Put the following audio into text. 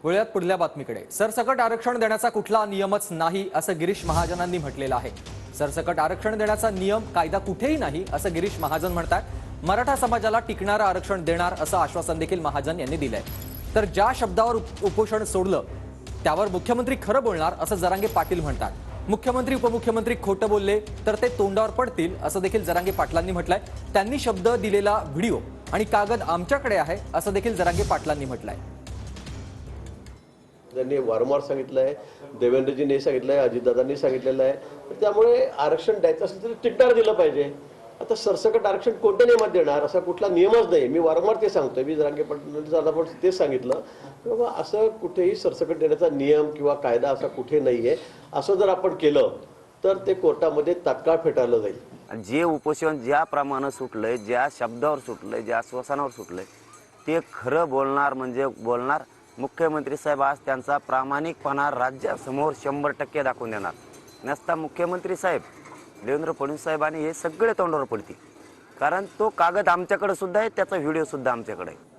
वळूयात पुढल्या बातमीकडे। सरसकट आरक्षण देण्याचा कुठला नियमच नाही असं गिरीश महाजनांनी म्हटलेलं आहे। सरसकट आरक्षण देण्याचा नियम कायदा कुठेही नाही असं गिरीश महाजन म्हणतात। मराठा समाजाला टिकणारं आरक्षण देणार असं आश्वासन देखील महाजन यांनी दिलंय। तर ज्या शब्दावर उपोषण सोडलं त्यावर मुख्यमंत्री खरं बोलणार असं जरांगे पाटील म्हणतात। मुख्यमंत्री उपमुख्यमंत्री खोटं बोलले तर ते तोंडावर पडतील असं देखील जरांगे पाटलांनी म्हटलंय। त्यांनी शब्द दिलेला व्हिडिओ आणि कागद आमच्याकडे आहे असं देखील जरांगे पाटलांनी म्हटलंय। त्यांनी वारंवार सांगितलं आहे, देवेंद्रजींनी सांगितलं आहे, अजितदादांनी सांगितलेलं आहे। त्यामुळे आरक्षण द्यायचं असेल तर टिकणार दिलं पाहिजे। आता सरसकट आरक्षण कोणत्या नियमात देणार असा कुठला नियमच नाही। मी वारंवार ते सांगतोय, मी जरांगे पाटलांना पण तेच सांगितलं की बाबा असं कुठेही सरसकट देण्याचा नियम किंवा कायदा असा कुठे नाहीये। असं जर आपण केलं तर ते कोर्टामध्ये तात्काळ फेटाळलं जाईल। जे उपोषण ज्या प्रमाणे सुटलंय, ज्या शब्दावर सुटलंय, ज्या आश्वासनावर सुटलंय ते खरं बोलणार म्हणजे बोलणार। मुख्यमंत्री साहेब आज त्यांचा प्रामाणिकपणा राज्यासमोर 100% दाखवून देणार। नसता मुख्यमंत्री साहेब देवेंद्र फडणवीस साहेबांनी हे सगळे तोंडावर पडतील, कारण तो कागद आमच्याकडे सुद्धा आहे, त्याचा व्हिडिओ सुद्धा आमच्याकडे आहे।